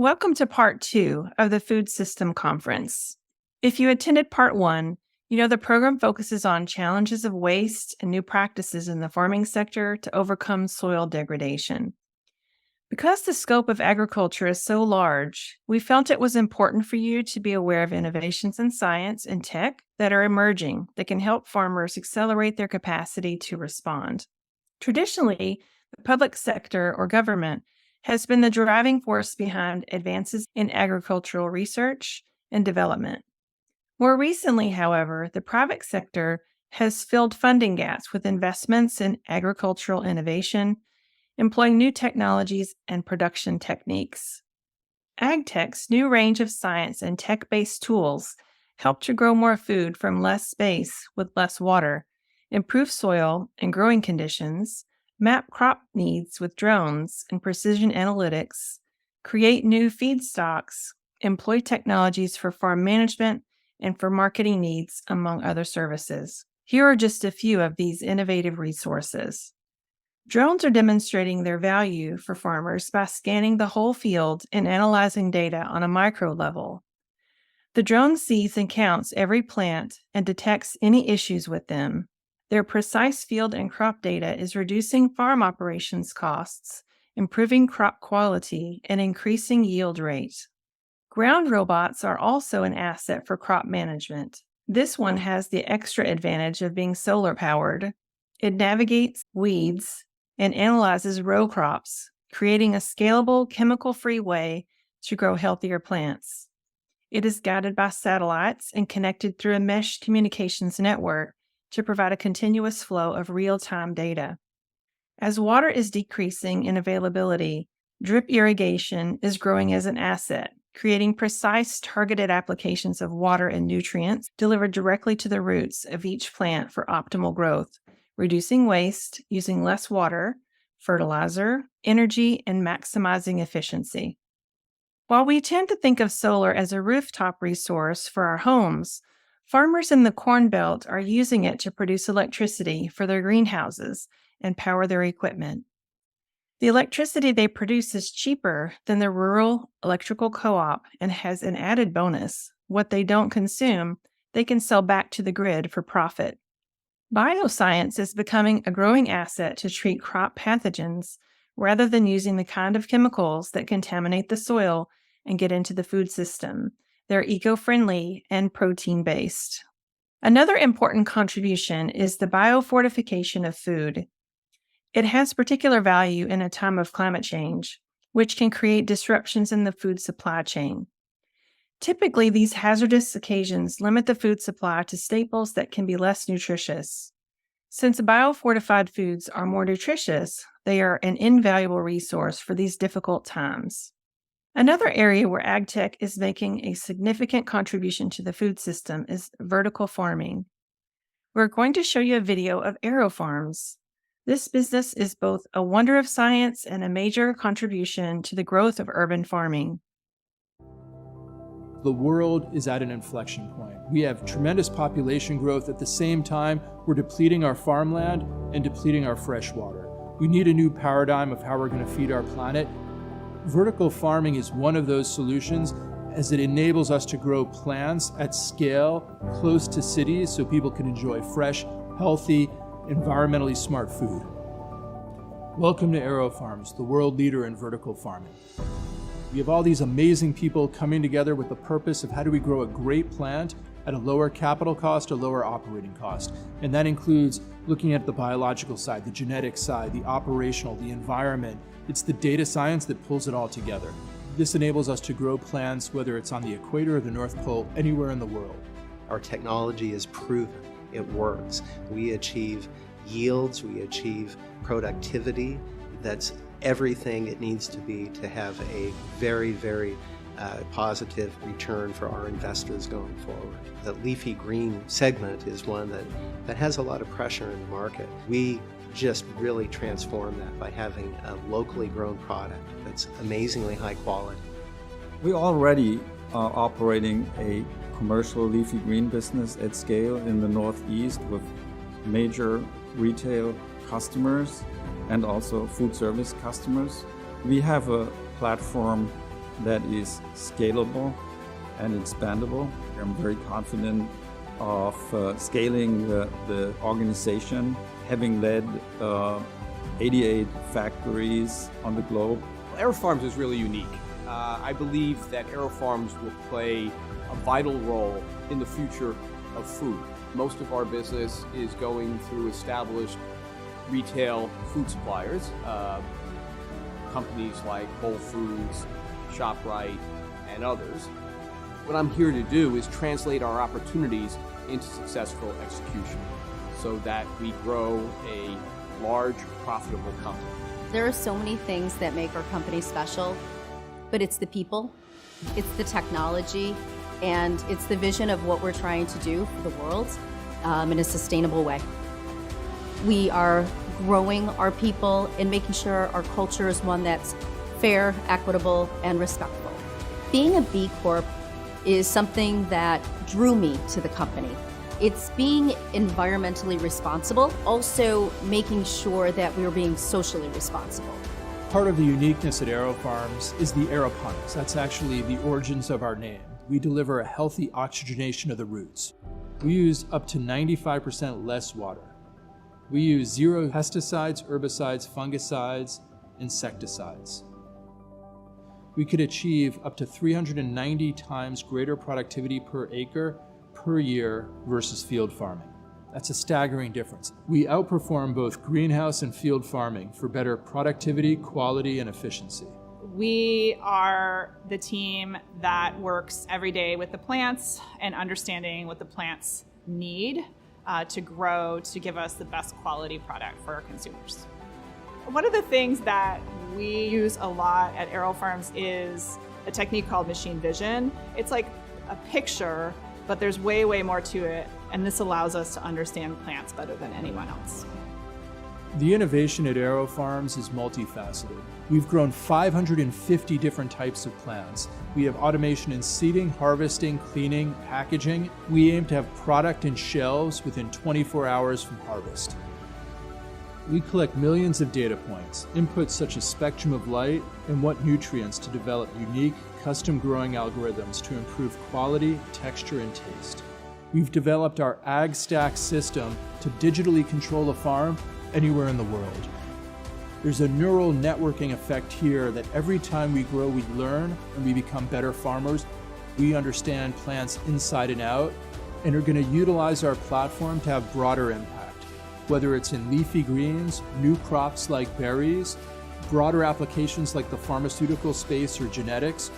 Welcome to part 2 of the Food System Conference. If you attended part 1, you know the program focuses on challenges of waste and new practices in the farming sector to overcome soil degradation. Because the scope of agriculture is so large, we felt it was important for you to be aware of innovations in science and tech that are emerging that can help farmers accelerate their capacity to respond. Traditionally, the public sector or government has been the driving force behind advances in agricultural research and development. More recently, however, the private sector has filled funding gaps with investments in agricultural innovation, employing new technologies and production techniques. AgTech's new range of science and tech-based tools help to grow more food from less space with less water, improve soil and growing conditions, map crop needs with drones and precision analytics, create new feedstocks, employ technologies for farm management and for marketing needs, among other services. Here are just a few of these innovative resources. Drones are demonstrating their value for farmers by scanning the whole field and analyzing data on a micro level. The drone sees and counts every plant and detects any issues with them. Their precise field and crop data is reducing farm operations costs, improving crop quality, and increasing yield rate. Ground robots are also an asset for crop management. This one has the extra advantage of being solar powered. It navigates weeds and analyzes row crops, creating a scalable, chemical-free way to grow healthier plants. It is guided by satellites and connected through a mesh communications network to provide a continuous flow of real-time data. As water is decreasing in availability, drip irrigation is growing as an asset, creating precise, targeted applications of water and nutrients delivered directly to the roots of each plant for optimal growth, reducing waste, using less water, fertilizer, energy, and maximizing efficiency. While we tend to think of solar as a rooftop resource for our homes, farmers in the Corn Belt are using it to produce electricity for their greenhouses and power their equipment. The electricity they produce is cheaper than the rural electrical co-op and has an added bonus. What they don't consume, they can sell back to the grid for profit. Bioscience is becoming a growing asset to treat crop pathogens rather than using the kind of chemicals that contaminate the soil and get into the food system. They're eco-friendly and protein-based. Another important contribution is the biofortification of food. It has particular value in a time of climate change, which can create disruptions in the food supply chain. Typically, these hazardous occasions limit the food supply to staples that can be less nutritious. Since biofortified foods are more nutritious, they are an invaluable resource for these difficult times. Another area where AgTech is making a significant contribution to the food system is vertical farming. We're going to show you a video of Aerofarms. This business is both a wonder of science and a major contribution to the growth of urban farming. The world is at an inflection point. We have tremendous population growth. At the same time, we're depleting our farmland and depleting our fresh water. We need a new paradigm of how we're going to feed our planet. Vertical farming is one of those solutions, as it enables us to grow plants at scale close to cities so people can enjoy fresh, healthy, environmentally smart food. Welcome to Aerofarms, the world leader in vertical farming. We have all these amazing people coming together with the purpose of how do we grow a great plant at a lower capital cost, a lower operating cost. And that includes looking at the biological side, the genetic side, the operational, the environment. It's the data science that pulls it all together. This enables us to grow plants, whether it's on the equator or the North Pole, anywhere in the world. Our technology is proven. It works. We achieve yields, we achieve productivity that's everything it needs to be to have a very, very positive return for our investors going forward. The leafy green segment is one that has a lot of pressure in the market. We just really transform that by having a locally grown product that's amazingly high quality. We already are operating a commercial leafy green business at scale in the Northeast with major retail customers and also food service customers. We have a platform that is scalable and expandable. I'm very confident of scaling the organization, having led 88 factories on the globe. Aerofarms is really unique. I believe that Aerofarms will play a vital role in the future of food. Most of our business is going through established retail food suppliers, companies like Whole Foods, ShopRite, and others. What I'm here to do is translate our opportunities into successful execution so that we grow a large, profitable company. There are so many things that make our company special, but it's the people, it's the technology, and it's the vision of what we're trying to do for the world in a sustainable way. We are growing our people and making sure our culture is one that's fair, equitable, and respectful. Being a B Corp is something that drew me to the company. It's being environmentally responsible, also making sure that we're being socially responsible. Part of the uniqueness at Aerofarms is the aeroponics. That's actually the origins of our name. We deliver a healthy oxygenation of the roots. We use up to 95% less water. We use zero pesticides, herbicides, fungicides, insecticides. We could achieve up to 390 times greater productivity per acre per year versus field farming. That's a staggering difference. We outperform both greenhouse and field farming for better productivity, quality, and efficiency. We are the team that works every day with the plants and understanding what the plants need to grow to give us the best quality product for our consumers. One of the things that we use a lot at Aerofarms is a technique called machine vision. It's like a picture, but there's way, way more to it, and this allows us to understand plants better than anyone else. The innovation at Aerofarms is multifaceted. We've grown 550 different types of plants. We have automation in seeding, harvesting, cleaning, packaging. We aim to have product in shelves within 24 hours from harvest. We collect millions of data points, inputs such as spectrum of light and what nutrients to develop unique, custom growing algorithms to improve quality, texture, and taste. We've developed our AgStack system to digitally control a farm anywhere in the world. There's a neural networking effect here that every time we grow, we learn and we become better farmers. We understand plants inside and out and are going to utilize our platform to have broader impact, whether it's in leafy greens, new crops like berries, broader applications like the pharmaceutical space or genetics,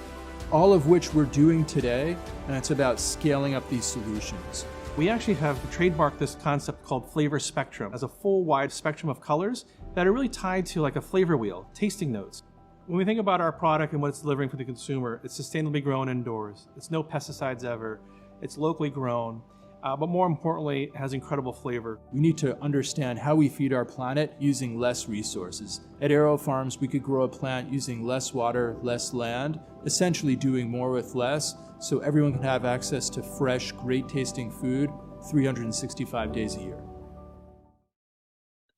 all of which we're doing today, and it's about scaling up these solutions. We actually have trademarked this concept called flavor spectrum as a full wide spectrum of colors that are really tied to like a flavor wheel, tasting notes. When we think about our product and what it's delivering for the consumer, it's sustainably grown indoors. It's no pesticides ever. It's locally grown. But more importantly, it has incredible flavor. We need to understand how we feed our planet using less resources. At Aerofarms, we could grow a plant using less water, less land, essentially doing more with less, so everyone can have access to fresh, great-tasting food 365 days a year.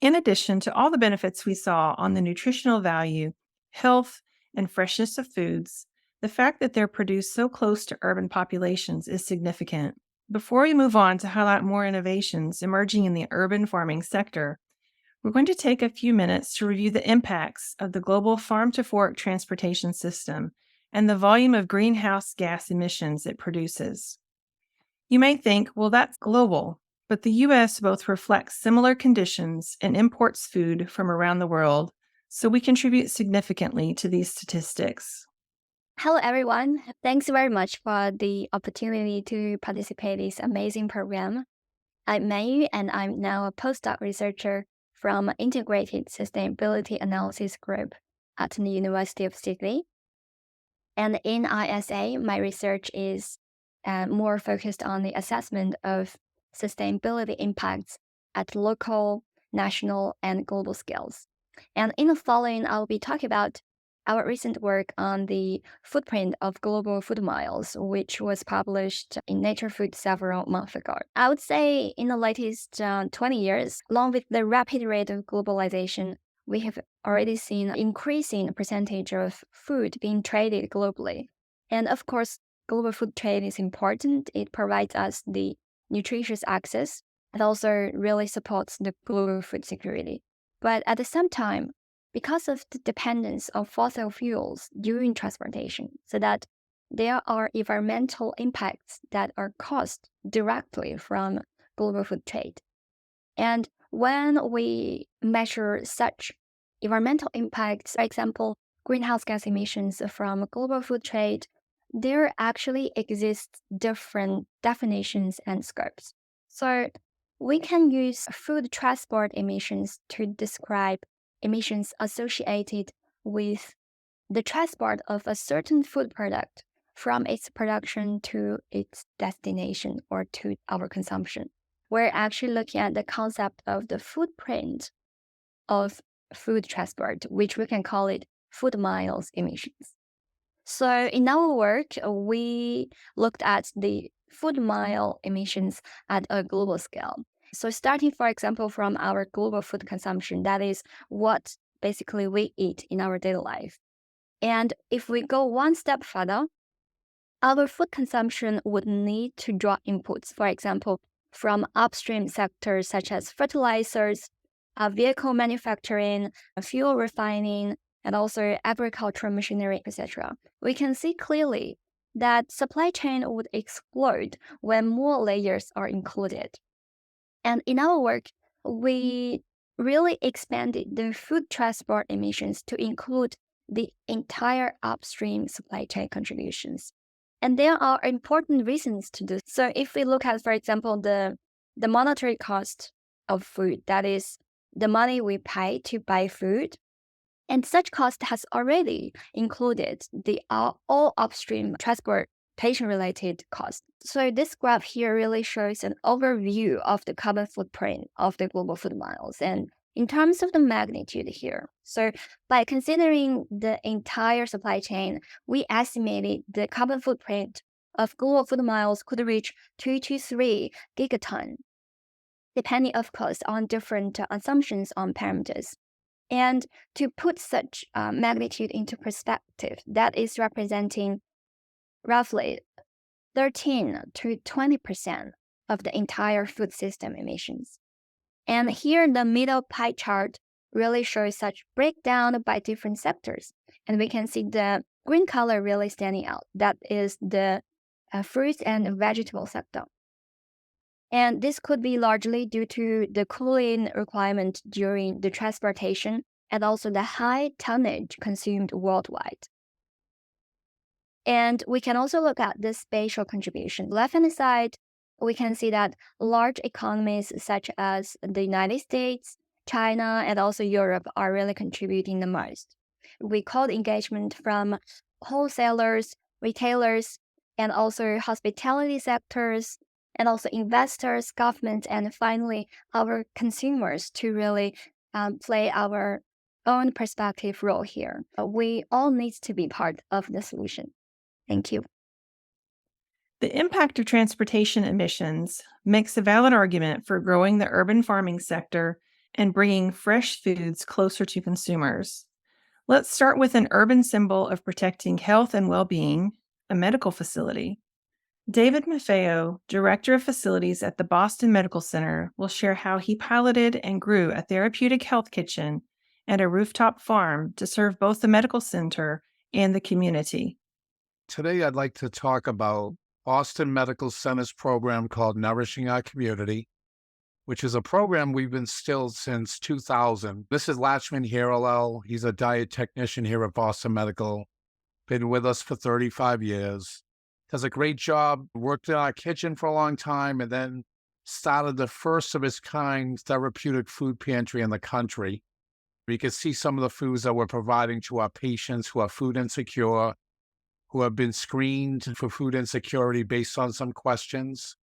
In addition to all the benefits we saw on the nutritional value, health, and freshness of foods, the fact that they're produced so close to urban populations is significant. Before we move on to highlight more innovations emerging in the urban farming sector, we're going to take a few minutes to review the impacts of the global farm-to-fork transportation system and the volume of greenhouse gas emissions it produces. You may think, well, that's global, but the U.S. both reflects similar conditions and imports food from around the world, so we contribute significantly to these statistics. Hello, everyone. Thanks very much for the opportunity to participate in this amazing program. I'm Mengyu, and I'm now a postdoc researcher from Integrated Sustainability Analysis Group at the University of Sydney. And in ISA, my research is more focused on the assessment of sustainability impacts at local, national, and global scales. And in the following, I'll be talking about our recent work on the footprint of global food miles, which was published in Nature Food several months ago. I would say in the latest 20 years, along with the rapid rate of globalization, we have already seen an increasing percentage of food being traded globally. And of course, global food trade is important. It provides us the nutritious access. It also really supports the global food security. But at the same time, because of the dependence of fossil fuels during transportation, so that there are environmental impacts that are caused directly from global food trade. And when we measure such environmental impacts, for example, greenhouse gas emissions from global food trade, there actually exists different definitions and scopes. So we can use food transport emissions to describe emissions associated with the transport of a certain food product from its production to its destination or to our consumption. We're actually looking at the concept of the footprint of food transport, which we can call it food miles emissions. So in our work, we looked at the food mile emissions at a global scale. So starting, for example, from our global food consumption, that is what basically we eat in our daily life. And if we go one step further, our food consumption would need to draw inputs, for example, from upstream sectors such as fertilizers, vehicle manufacturing, fuel refining, and also agricultural machinery, etc. We can see clearly that supply chain would explode when more layers are included. And in our work, we really expanded the food transport emissions to include the entire upstream supply chain contributions. And there are important reasons to do. So if we look at, for example, the monetary cost of food, that is the money we pay to buy food, and such cost has already included the all upstream transportation-related costs. So this graph here really shows an overview of the carbon footprint of the global food miles. And in terms of the magnitude here, so by considering the entire supply chain, we estimated the carbon footprint of global food miles could reach 2 to 3 gigaton, depending, of course, on different assumptions on parameters. And to put such magnitude into perspective, that is representing roughly 13 to 20% of the entire food system emissions. And here the middle pie chart really shows such breakdown by different sectors. And we can see the green color really standing out. That is the fruits and vegetable sector. And this could be largely due to the cooling requirement during the transportation and also the high tonnage consumed worldwide. And we can also look at the spatial contribution. Left-hand side, we can see that large economies such as the United States, China, and also Europe are really contributing the most. We call engagement from wholesalers, retailers, and also hospitality sectors, and also investors, government, and finally our consumers to really play our own perspective role here. We all need to be part of the solution. Thank you. The impact of transportation emissions makes a valid argument for growing the urban farming sector and bringing fresh foods closer to consumers. Let's start with an urban symbol of protecting health and well-being, a medical facility. David Maffeo, Director of Facilities at the Boston Medical Center, will share how he piloted and grew a therapeutic health kitchen and a rooftop farm to serve both the medical center and the community. Today, I'd like to talk about Boston Medical Center's program called Nourishing Our Community, which is a program we've instilled since 2000. This is Lachman Hiralel. He's a diet technician here at Boston Medical, been with us for 35 years. Does a great job, worked in our kitchen for a long time, and then started the first of its kind therapeutic food pantry in the country. You can see some of the foods that we're providing to our patients who are food insecure, who have been screened for food insecurity based on some questions.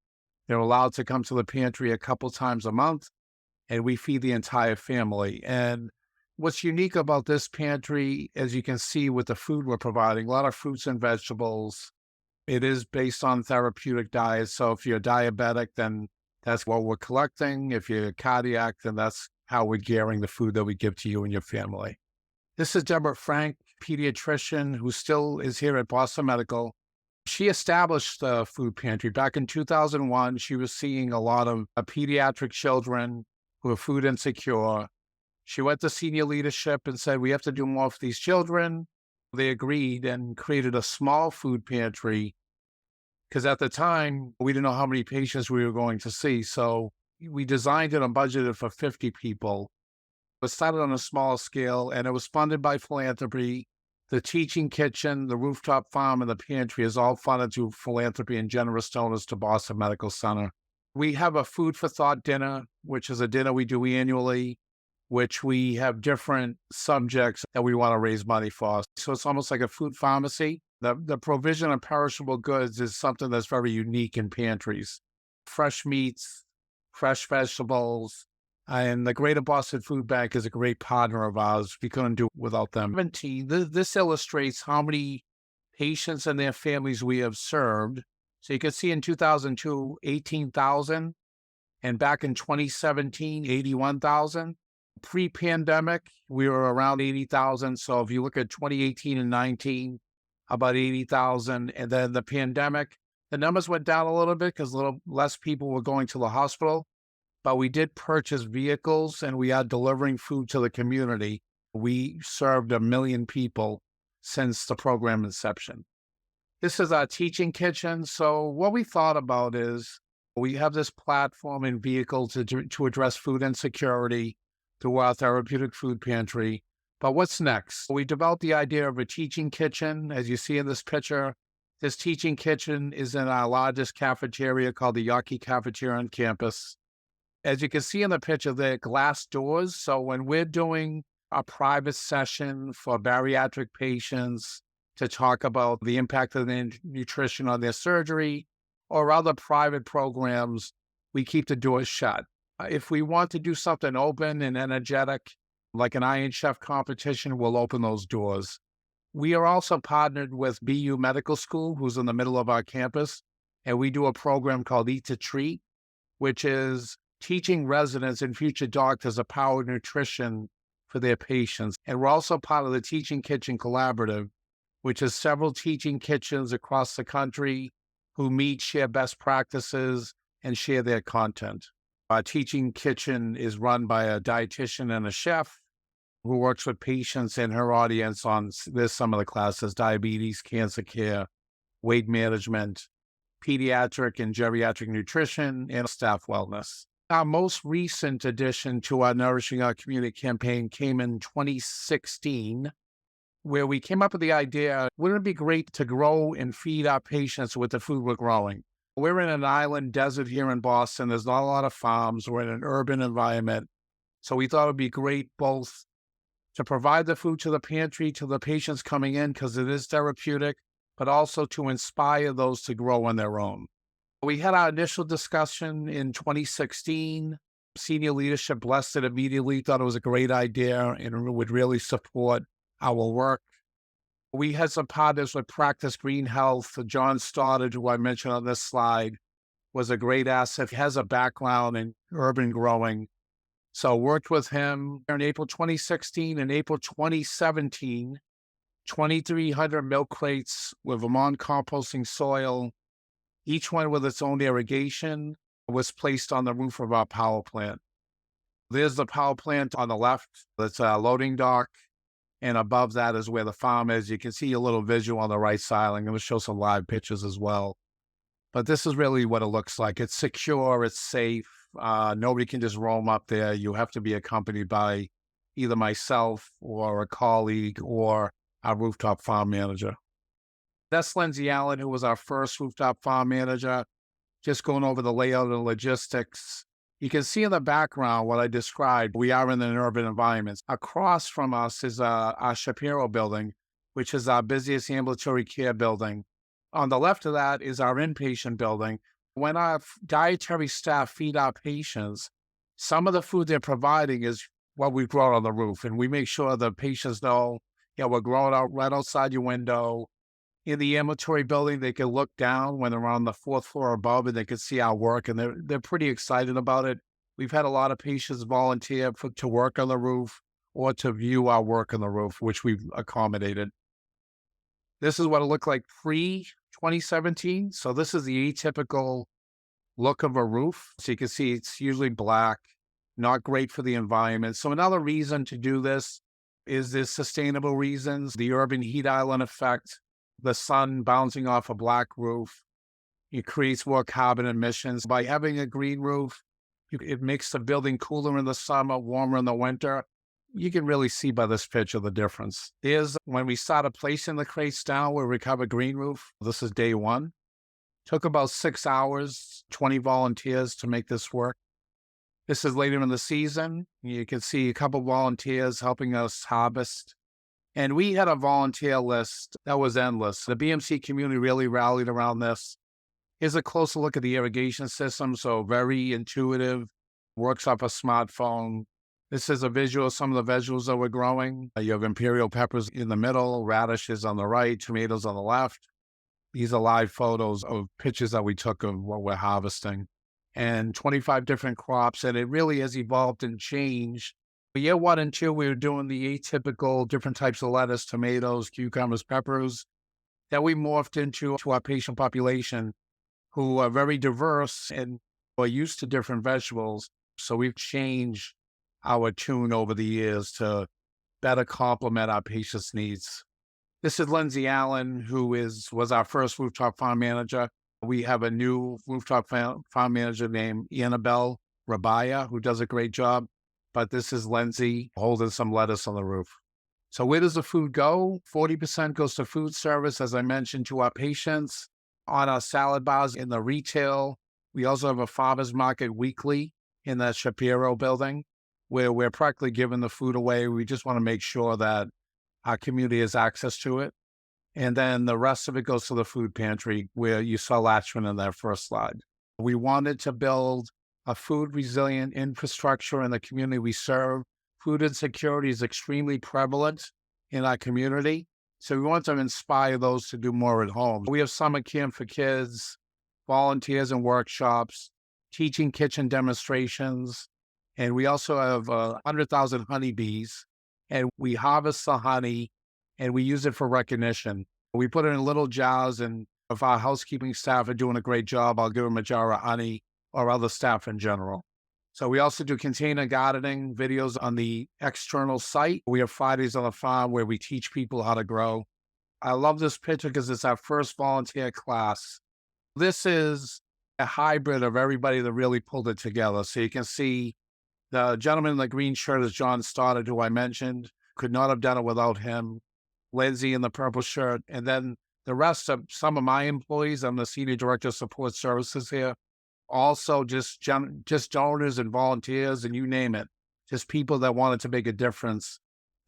They're allowed to come to the pantry a couple times a month, and we feed the entire family. And what's unique about this pantry, as you can see with the food we're providing, a lot of fruits and vegetables. It is based on therapeutic diets. So if you're diabetic, then That's what we're collecting. If you're cardiac, then that's how we're gearing the food that we give to you and your family. This is Deborah Frank, pediatrician who still is here at Boston Medical. She established the food pantry back in 2001. She was seeing a lot of pediatric children who were food insecure. She went to senior leadership and said, we have to do more for these children. They agreed and created a small food pantry because at the time, we didn't know how many patients we were going to see. So we designed it and budgeted for 50 people. It started on a small scale, and it was funded by philanthropy. The teaching kitchen, the rooftop farm, and the pantry is all funded through philanthropy and generous donors to Boston Medical Center. We have a food for thought dinner, which is a dinner we do annually, which we have different subjects that we want to raise money for. So it's almost like a food pharmacy. The provision of perishable goods is something that's very unique in pantries. Fresh meats, fresh vegetables, and the Greater Boston Food Bank is a great partner of ours. We couldn't do it without them. This illustrates how many patients and their families we have served. So you can see in 2002, 18,000, and back in 2017, 81,000. Pre-pandemic, we were around 80,000. So if you look at 2018 and 19, about 80,000. And then the pandemic, the numbers went down a little bit because a little less people were going to the hospital. But we did purchase vehicles and we are delivering food to the community. We served 1 million people since the program inception. This is our teaching kitchen. So what we thought about is we have this platform and vehicle to address food insecurity through our therapeutic food pantry. But what's next? We developed the idea of a teaching kitchen. As you see in this picture, this teaching kitchen is in our largest cafeteria called the Yaki Cafeteria on campus. As you can see in the picture, they're glass doors. So when we're doing a private session for bariatric patients to talk about the impact of the nutrition on their surgery or other private programs, we keep the doors shut. If we want to do something open and energetic, like an Iron Chef competition, we'll open those doors. We are also partnered with BU Medical School, who's in the middle of our campus, and we do a program called Eat to Treat, which is teaching residents and future doctors the power of nutrition for their patients. And we're also part of the Teaching Kitchen Collaborative, which is several teaching kitchens across the country who meet, share best practices, and share their content. Our teaching kitchen is run by a dietitian and a chef who works with patients in her audience on there's some of the classes: diabetes, cancer care, weight management, pediatric and geriatric nutrition, and staff wellness. Our most recent addition to our Nourishing Our Community campaign came in 2016, where we came up with the idea, wouldn't it be great to grow and feed our patients with the food we're growing? We're in an island desert here in Boston. There's not a lot of farms. We're in an urban environment. So we thought it would be great both to provide the food to the pantry, to the patients coming in, because it is therapeutic, but also to inspire those to grow on their own. We had our initial discussion in 2016. Senior leadership blessed it immediately, thought it was a great idea and would really support our work. We had some partners with Practice Green Health. John Stoddard, who I mentioned on this slide, was a great asset. He has a background in urban growing. So worked with him in April 2016 and April 2017, 2,300 milk crates with Vermont composting soil, each one with its own irrigation, was placed on the roof of our power plant. There's the power plant on the left. That's a loading dock. And above that is where the farm is. You can see a little visual on the right side. I'm going to show some live pictures as well. But this is really what it looks like. It's secure. It's safe. Nobody can just roam up there. You have to be accompanied by either myself or a colleague or our rooftop farm manager. That's Lindsay Allen, who was our first rooftop farm manager. Just going over the layout and logistics. You can see in the background what I described. We are in an urban environment. Across from us is our Shapiro building, which is our busiest ambulatory care building. On the left of that is our inpatient building. When our dietary staff feed our patients, some of the food they're providing is what we grow on the roof. And we make sure the patients know, we're growing out right outside your window. in the ambulatory building. They can look down when they're on the fourth floor above, and they can see our work, and they're pretty excited about it. We've had a lot of patients volunteer to work on the roof or to view our work on the roof, which we've accommodated. This is what it looked like pre-2017. So this is the atypical look of a roof. So you can see it's usually black, not great for the environment. So another reason to do this is the sustainable reasons, the urban heat island effect, the sun bouncing off a black roof. It creates more carbon emissions. By having a green roof, it makes the building cooler in the summer, warmer in the winter. You can really see by this picture the difference. Here's when we started placing the crates down where we cover green roof. This is day one. Took about 6 hours, 20 volunteers to make this work. This is later in the season. You can see a couple volunteers helping us harvest. And we had a volunteer list that was endless. The BMC community really rallied around this. Here's a closer look at the irrigation system. So very intuitive, works off a smartphone. This is a visual of some of the vegetables that we're growing. You have imperial peppers in the middle, radishes on the right, tomatoes on the left. These are live photos of pictures that we took of what we're harvesting. And 25 different crops, and it really has evolved and changed. Year 1 and 2, we were doing the atypical different types of lettuce, tomatoes, cucumbers, peppers, that we morphed into our patient population, who are very diverse and are used to different vegetables. So we've changed our tune over the years to better complement our patients' needs. This is Lindsay Allen, who was our first rooftop farm manager. We have a new rooftop farm manager named Annabelle Rabaya, who does a great job. But this is Lindsay holding some lettuce on the roof. So where does the food go? 40% goes to food service, as I mentioned, to our patients, on our salad bars in the retail. We also have a farmers market weekly in that Shapiro building, where we're practically giving the food away. We just want to make sure that our community has access to it. And then the rest of it goes to the food pantry, where you saw Latchman in that first slide. We wanted to build a food resilient infrastructure in the community we serve. Food insecurity is extremely prevalent in our community. So we want to inspire those to do more at home. We have summer camp for kids, volunteers and workshops, teaching kitchen demonstrations. And we also have 100,000 honeybees, and we harvest the honey and we use it for recognition. We put it in little jars, and if our housekeeping staff are doing a great job, I'll give them a jar of honey, or other staff in general. So we also do container gardening videos on the external site. We have Fridays on the farm where we teach people how to grow. I love this picture because it's our first volunteer class. This is a hybrid of everybody that really pulled it together. So you can see the gentleman in the green shirt is John Stoddard, who I mentioned. Could not have done it without him. Lindsay in the purple shirt. And then the rest of some of my employees, I'm the Senior Director of Support Services here. Also just donors and volunteers and you name it. Just people that wanted to make a difference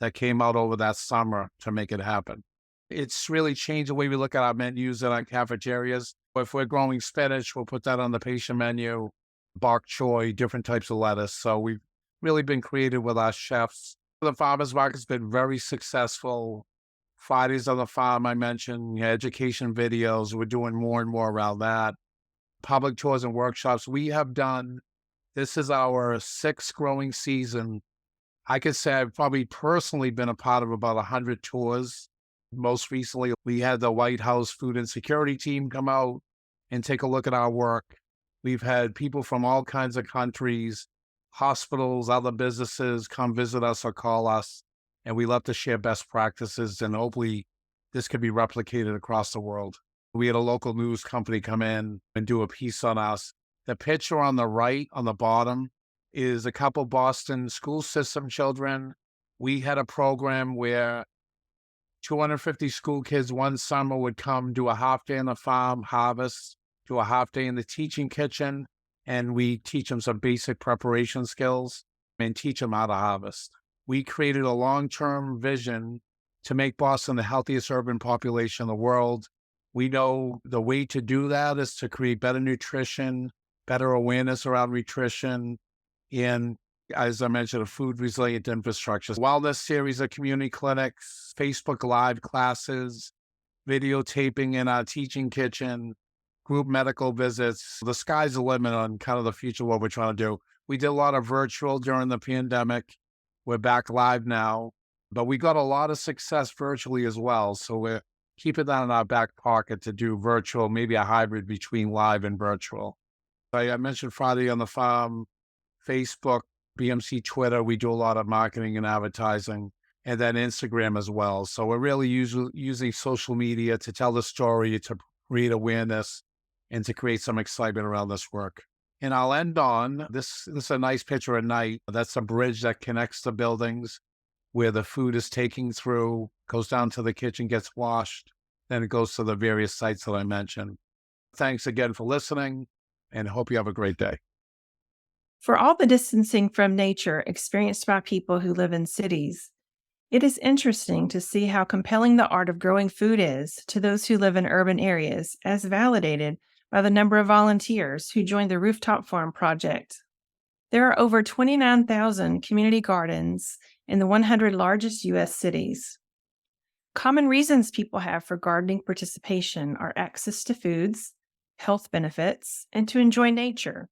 that came out over that summer to make it happen. It's really changed the way we look at our menus and our cafeterias. If we're growing spinach, we'll put that on the patient menu, bok choy, different types of lettuce. So we've really been creative with our chefs. The farmers market's been very successful. Fridays on the farm, I mentioned, education videos. We're doing more and more around that. Public tours and workshops. We have done, this is our 6th growing season. I could say I've probably personally been a part of about 100 tours. Most recently, we had the White House Food Insecurity team come out and take a look at our work. We've had people from all kinds of countries, hospitals, other businesses come visit us or call us, and we love to share best practices, and hopefully this could be replicated across the world. We had a local news company come in and do a piece on us. The picture on the right, on the bottom, is a couple Boston school system children. We had a program where 250 school kids one summer would come do a half day on the farm, harvest, do a half day in the teaching kitchen, and we teach them some basic preparation skills and teach them how to harvest. We created a long-term vision to make Boston the healthiest urban population in the world. We know the way to do that is to create better nutrition, better awareness around nutrition, and, as I mentioned, a food resilient infrastructure. Wellness series of community clinics, Facebook Live classes, videotaping in our teaching kitchen, group medical visits. The sky's the limit on kind of the future, what we're trying to do. We did a lot of virtual during the pandemic. We're back live now, but we got a lot of success virtually as well. So we're keeping that in our back pocket to do virtual, maybe a hybrid between live and virtual. I mentioned Friday on the Farm, Facebook, BMC Twitter. We do a lot of marketing and advertising, and then Instagram as well. So we're really using social media to tell the story, to create awareness, and to create some excitement around this work. And I'll end on this. This is a nice picture at night. That's a bridge that connects the buildings where the food is taking through, goes down to the kitchen, gets washed, then it goes to the various sites that I mentioned. Thanks again for listening, and hope you have a great day. For all the distancing from nature experienced by people who live in cities, it is interesting to see how compelling the art of growing food is to those who live in urban areas, as validated by the number of volunteers who joined the Rooftop Farm project. There are over 29,000 community gardens in the 100 largest U.S. cities. Common reasons people have for gardening participation are access to foods, health benefits, and to enjoy nature.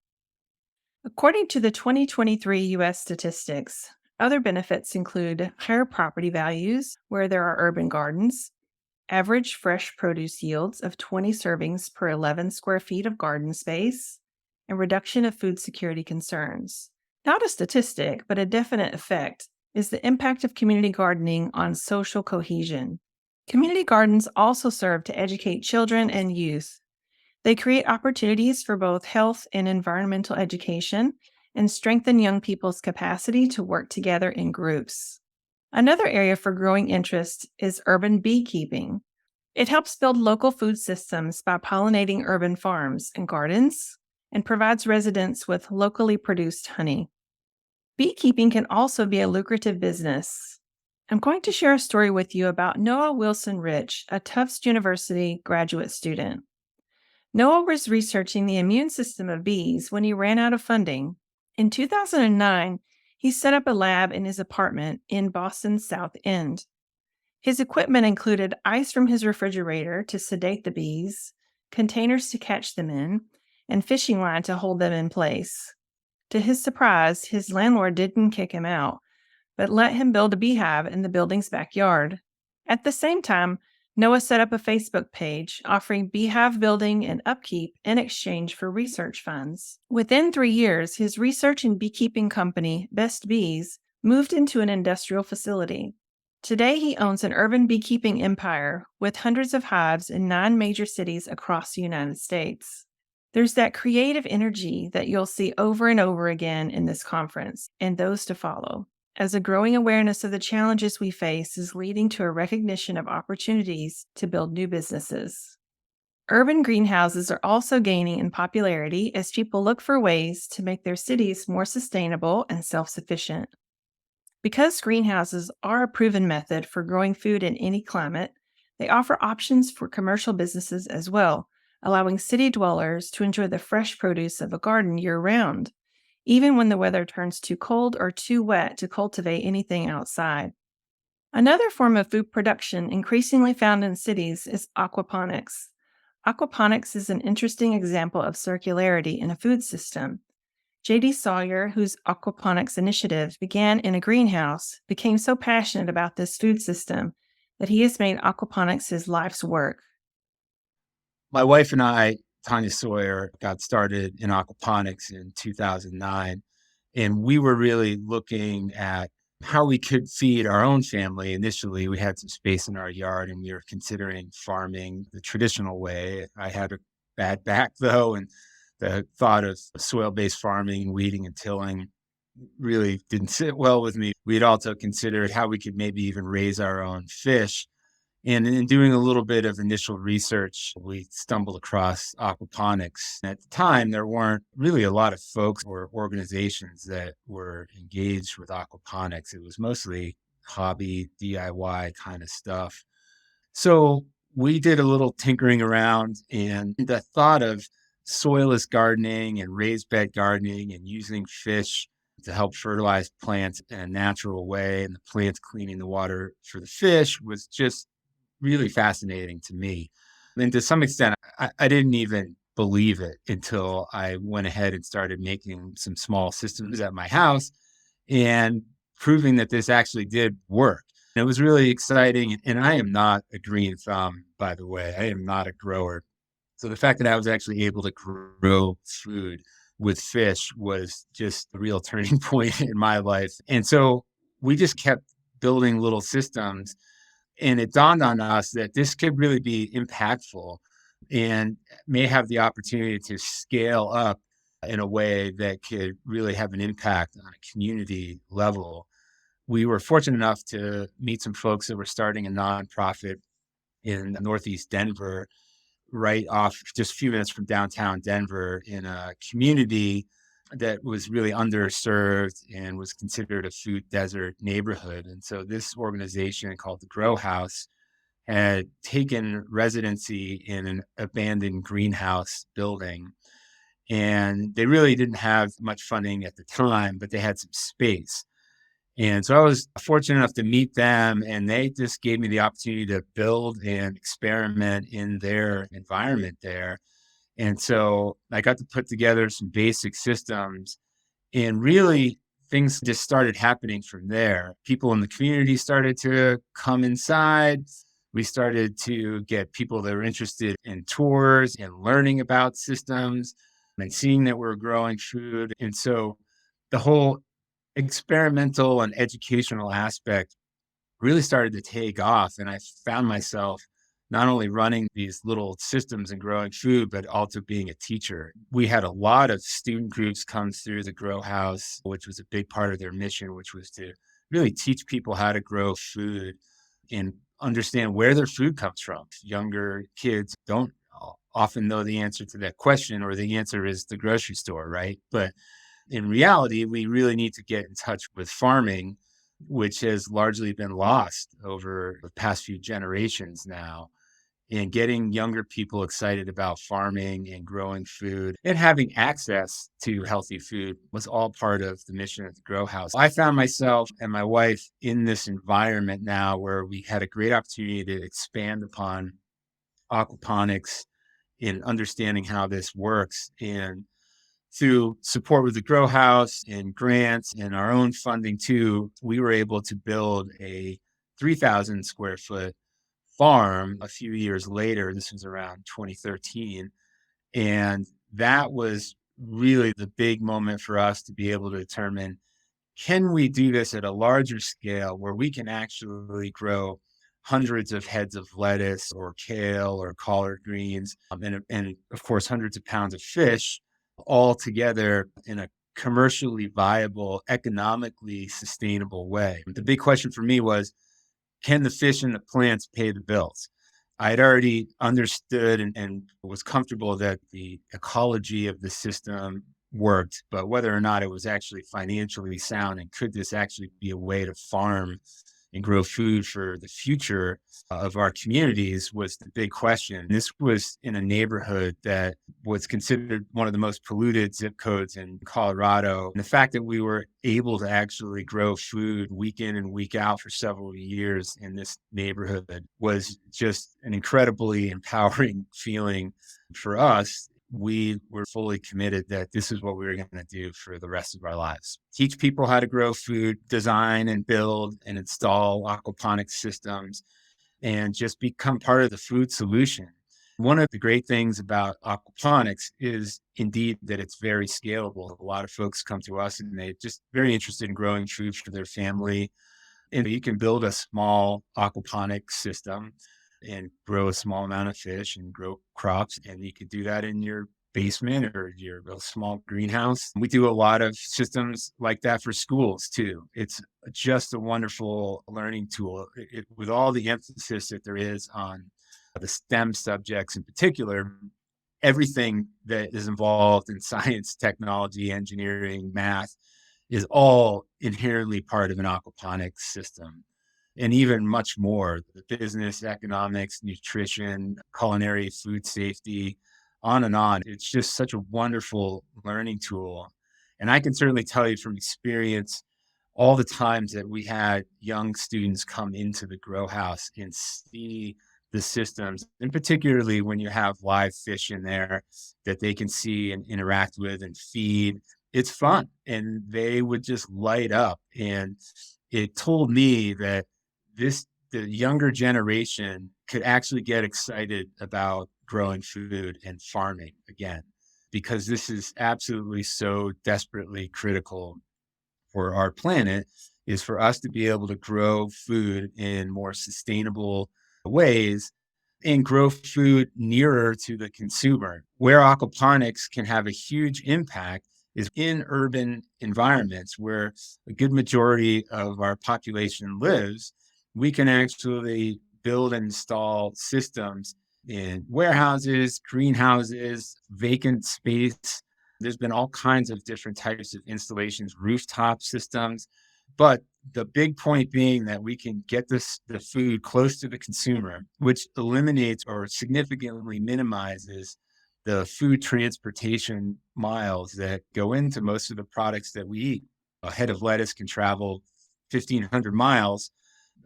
According to the 2023 U.S. statistics, other benefits include higher property values where there are urban gardens, average fresh produce yields of 20 servings per 11 square feet of garden space, and reduction of food security concerns. Not a statistic, but a definite effect is the impact of community gardening on social cohesion. Community gardens also serve to educate children and youth. They create opportunities for both health and environmental education and strengthen young people's capacity to work together in groups. Another area for growing interest is urban beekeeping. It helps build local food systems by pollinating urban farms and gardens and provides residents with locally produced honey. Beekeeping can also be a lucrative business. I'm going to share a story with you about Noah Wilson Rich, a Tufts University graduate student. Noah was researching the immune system of bees when he ran out of funding. In 2009, he set up a lab in his apartment in Boston's South End. His equipment included ice from his refrigerator to sedate the bees, containers to catch them in, and fishing line to hold them in place. To his surprise, his landlord didn't kick him out, but let him build a beehive in the building's backyard. At the same time, Noah set up a Facebook page offering beehive building and upkeep in exchange for research funds. Within 3 years, his research and beekeeping company, Best Bees, moved into an industrial facility. Today, he owns an urban beekeeping empire with hundreds of hives in 9 major cities across the United States. There's that creative energy that you'll see over and over again in this conference and those to follow, as a growing awareness of the challenges we face is leading to a recognition of opportunities to build new businesses. Urban greenhouses are also gaining in popularity as people look for ways to make their cities more sustainable and self-sufficient. Because greenhouses are a proven method for growing food in any climate, they offer options for commercial businesses as well, allowing city dwellers to enjoy the fresh produce of a garden year-round, even when the weather turns too cold or too wet to cultivate anything outside. Another form of food production increasingly found in cities is aquaponics. Aquaponics is an interesting example of circularity in a food system. J.D. Sawyer, whose aquaponics initiative began in a greenhouse, became so passionate about this food system that he has made aquaponics his life's work. My wife and I, Tanya Sawyer, got started in aquaponics in 2009, and we were really looking at how we could feed our own family. Initially, we had some space in our yard, and we were considering farming the traditional way. I had a bad back, though, and the thought of soil-based farming, weeding and tilling really didn't sit well with me. We had also considered how we could maybe even raise our own fish. And in doing a little bit of initial research, we stumbled across aquaponics. At the time, there weren't really a lot of folks or organizations that were engaged with aquaponics. It was mostly hobby, DIY kind of stuff. So we did a little tinkering around, and the thought of soilless gardening and raised bed gardening and using fish to help fertilize plants in a natural way, and the plants cleaning the water for the fish was just really fascinating to me. And to some extent, I didn't even believe it until I went ahead and started making some small systems at my house and proving that this actually did work. And it was really exciting. And I am not a green thumb, by the way. I am not a grower. So the fact that I was actually able to grow food with fish was just a real turning point in my life. And so we just kept building little systems, and it dawned on us that this could really be impactful and may have the opportunity to scale up in a way that could really have an impact on a community level. We were fortunate enough to meet some folks that were starting a nonprofit in Northeast Denver, right off just a few minutes from downtown Denver, in a community that was really underserved and was considered a food desert neighborhood. And so this organization called the Grow House had taken residency in an abandoned greenhouse building. And they really didn't have much funding at the time, but they had some space. And so I was fortunate enough to meet them, and they just gave me the opportunity to build and experiment in their environment there. And so I got to put together some basic systems, and really things just started happening from there. People in the community started to come inside. We started to get people that were interested in tours and learning about systems and seeing that we're growing food. And so the whole experimental and educational aspect really started to take off. And I found myself not only running these little systems and growing food, but also being a teacher. We had a lot of student groups come through the Grow House, which was a big part of their mission, which was to really teach people how to grow food and understand where their food comes from. Younger kids don't often know the answer to that question, or the answer is the grocery store, right? But in reality, we really need to get in touch with farming, which has largely been lost over the past few generations now. And getting younger people excited about farming and growing food and having access to healthy food was all part of the mission of the Grow House. I found myself and my wife in this environment now where we had a great opportunity to expand upon aquaponics in understanding how this works. And through support with the Grow House and grants and our own funding too, we were able to build a 3,000 square foot farm a few years later. This was around 2013. And that was really the big moment for us to be able to determine, can we do this at a larger scale where we can actually grow hundreds of heads of lettuce or kale or collard greens, and of course, hundreds of pounds of fish all together in a commercially viable, economically sustainable way. The big question for me was, can the fish and the plants pay the bills? I had already understood and was comfortable that the ecology of the system worked, but whether or not it was actually financially sound, and could this actually be a way to farm and grow food for the future of our communities, was the big question. This was in a neighborhood that was considered one of the most polluted zip codes in Colorado. And the fact that we were able to actually grow food week in and week out for several years in this neighborhood was just an incredibly empowering feeling for us. We were fully committed that this is what we were going to do for the rest of our lives. Teach people how to grow food, design and build and install aquaponics systems, and just become part of the food solution. One of the great things about aquaponics is indeed that it's very scalable. A lot of folks come to us and they're just very interested in growing food for their family. And you can build a small aquaponics system and grow a small amount of fish and grow crops. And you could do that in your basement or your small greenhouse. We do a lot of systems like that for schools too. It's just a wonderful learning tool with all the emphasis that there is on the STEM subjects in particular. Everything that is involved in science, technology, engineering, math is all inherently part of an aquaponics system. And even much more, the business, economics, nutrition, culinary, food safety, on and on. It's just such a wonderful learning tool. And I can certainly tell you from experience, all the times that we had young students come into the Grow House and see the systems, and particularly when you have live fish in there that they can see and interact with and feed. It's fun, and they would just light up. And it told me that the younger generation could actually get excited about growing food and farming again, because this is absolutely so desperately critical for our planet, is for us to be able to grow food in more sustainable ways and grow food nearer to the consumer. Where aquaponics can have a huge impact is in urban environments where a good majority of our population lives. We can actually build and install systems in warehouses, greenhouses, vacant space. There's been all kinds of different types of installations, rooftop systems. But the big point being that we can get the food close to the consumer, which eliminates or significantly minimizes the food transportation miles that go into most of the products that we eat. A head of lettuce can travel 1,500 miles,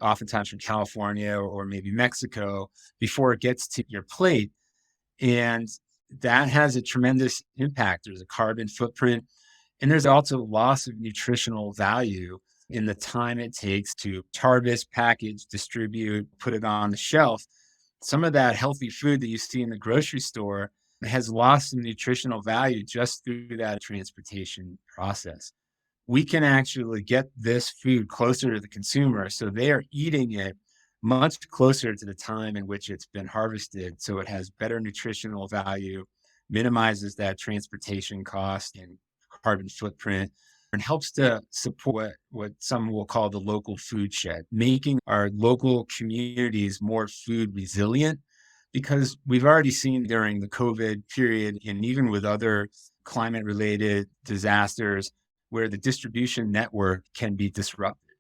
oftentimes from California or maybe Mexico, before it gets to your plate. And that has a tremendous impact. There's a carbon footprint, and there's also loss of nutritional value in the time it takes to harvest, package, distribute, put it on the shelf. Some of that healthy food that you see in the grocery store has lost some nutritional value just through that transportation process. We can actually get this food closer to the consumer, so they are eating it much closer to the time in which it's been harvested, so it has better nutritional value, minimizes that transportation cost and carbon footprint, and helps to support what some will call the local food shed, making our local communities more food resilient. Because we've already seen during the COVID period, and even with other climate related disasters, where the distribution network can be disrupted.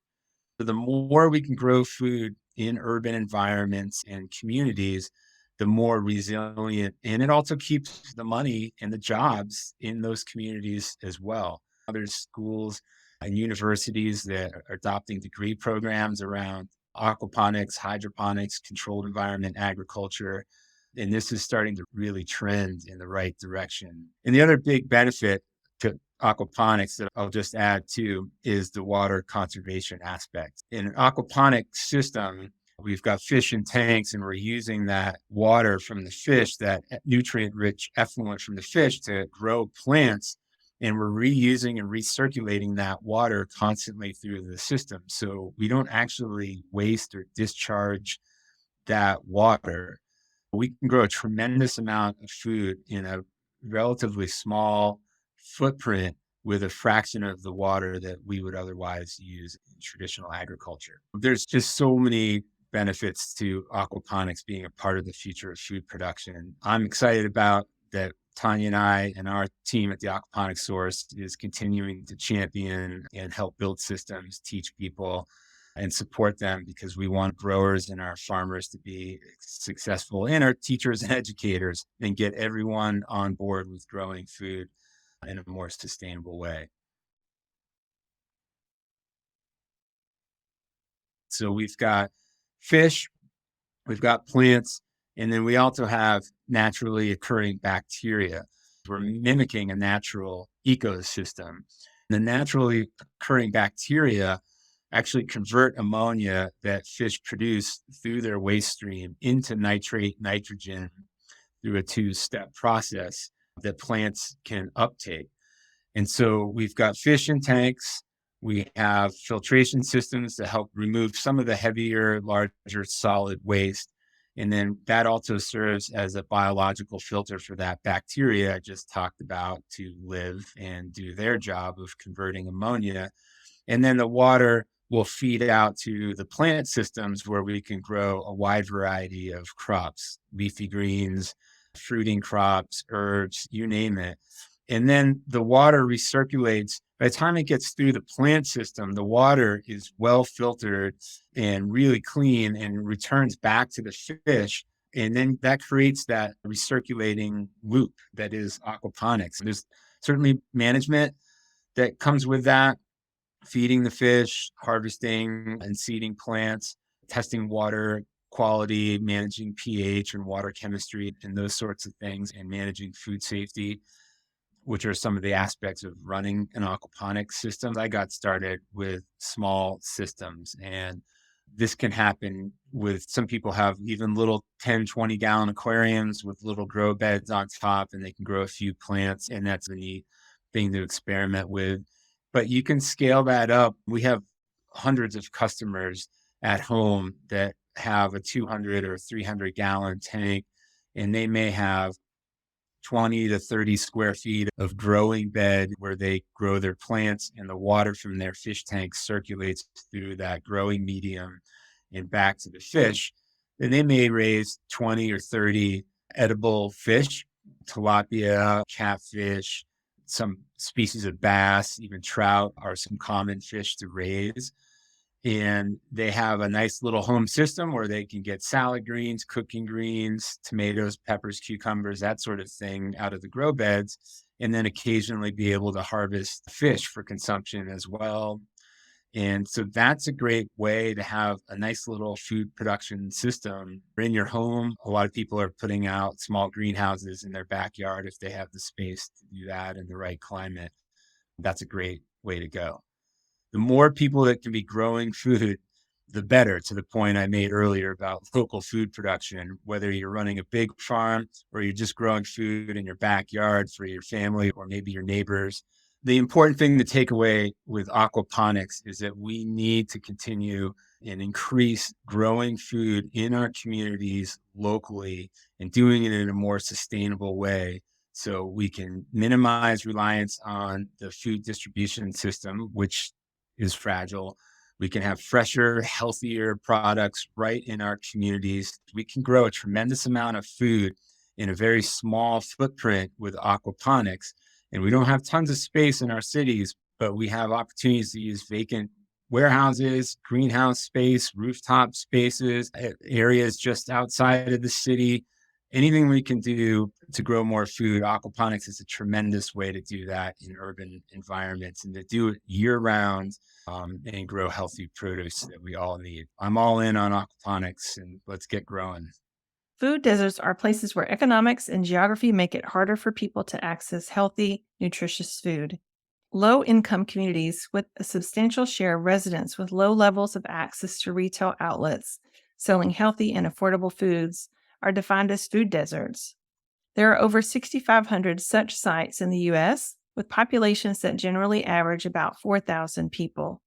So the more we can grow food in urban environments and communities, the more resilient, and it also keeps the money and the jobs in those communities as well. There's schools and universities that are adopting degree programs around aquaponics, hydroponics, controlled environment agriculture. And this is starting to really trend in the right direction. And the other big benefit to aquaponics that I'll just add to is the water conservation aspect. In an aquaponic system, we've got fish in tanks, and we're using that water from the fish, that nutrient-rich effluent from the fish, to grow plants. And we're reusing and recirculating that water constantly through the system. So we don't actually waste or discharge that water. We can grow a tremendous amount of food in a relatively small footprint with a fraction of the water that we would otherwise use in traditional agriculture. There's just so many benefits to aquaponics being a part of the future of food production. I'm excited about that. Tanya and I and our team at the Aquaponics Source is continuing to champion and help build systems, teach people, and support them, because we want growers and our farmers to be successful, and our teachers and educators, and get everyone on board with growing food in a more sustainable way. So we've got fish, we've got plants, and then we also have naturally occurring bacteria. We're mimicking a natural ecosystem. The naturally occurring bacteria actually convert ammonia that fish produce through their waste stream into nitrate nitrogen through a two-step process that plants can uptake. And so we've got fish in tanks. We have filtration systems to help remove some of the heavier, larger solid waste. And then that also serves as a biological filter for that bacteria I just talked about to live and do their job of converting ammonia. And then the water will feed out to the plant systems, where we can grow a wide variety of crops, leafy greens, fruiting crops, herbs, you name it. And then the water recirculates. By the time it gets through the plant system, the water is well filtered and really clean and returns back to the fish. And then that creates that recirculating loop that is aquaponics. There's certainly management that comes with that, feeding the fish, harvesting and seeding plants, testing water quality, managing pH and water chemistry and those sorts of things, and managing food safety, which are some of the aspects of running an aquaponics system. I got started with small systems, and this can happen with some people have even little 10, 20 gallon aquariums with little grow beds on top, and they can grow a few plants. And that's a neat thing to experiment with. But you can scale that up. We have hundreds of customers at home that have a 200 or 300 gallon tank, and they may have 20 to 30 square feet of growing bed where they grow their plants, and the water from their fish tank circulates through that growing medium and back to the fish. Then they may raise 20 or 30 edible fish, tilapia, catfish, some species of bass, even trout are some common fish to raise. And they have a nice little home system where they can get salad greens, cooking greens, tomatoes, peppers, cucumbers, that sort of thing out of the grow beds, and then occasionally be able to harvest fish for consumption as well. And so that's a great way to have a nice little food production system in your home. A lot of people are putting out small greenhouses in their backyard if they have the space to do that in the right climate. That's a great way to go. The more people that can be growing food, the better, to the point I made earlier about local food production, whether you're running a big farm or you're just growing food in your backyard for your family or maybe your neighbors. The important thing to take away with aquaponics is that we need to continue and increase growing food in our communities locally and doing it in a more sustainable way, so we can minimize reliance on the food distribution system, which is fragile. We can have fresher, healthier products right in our communities. We can grow a tremendous amount of food in a very small footprint with aquaponics. And we don't have tons of space in our cities, but we have opportunities to use vacant warehouses, greenhouse space, rooftop spaces, areas just outside of the city. Anything we can do to grow more food, aquaponics is a tremendous way to do that in urban environments, and to do it year round and grow healthy produce that we all need. I'm all in on aquaponics, and let's get growing. Food deserts are places where economics and geography make it harder for people to access healthy, nutritious food. Low-income communities with a substantial share of residents with low levels of access to retail outlets selling healthy and affordable foods are defined as food deserts. There are over 6,500 such sites in the U.S., with populations that generally average about 4,000 people.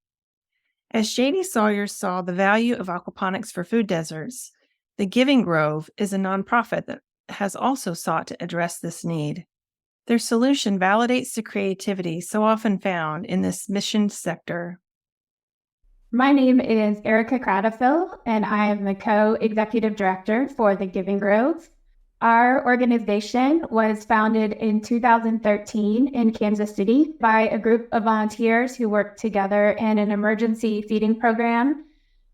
As J.D. Sawyer saw the value of aquaponics for food deserts, the Giving Grove is a nonprofit that has also sought to address this need. Their solution validates the creativity so often found in this mission sector. My name is Erica Kratofil, and I am the co-executive director for the Giving Grove. Our organization was founded in 2013 in Kansas City by a group of volunteers who worked together in an emergency feeding program.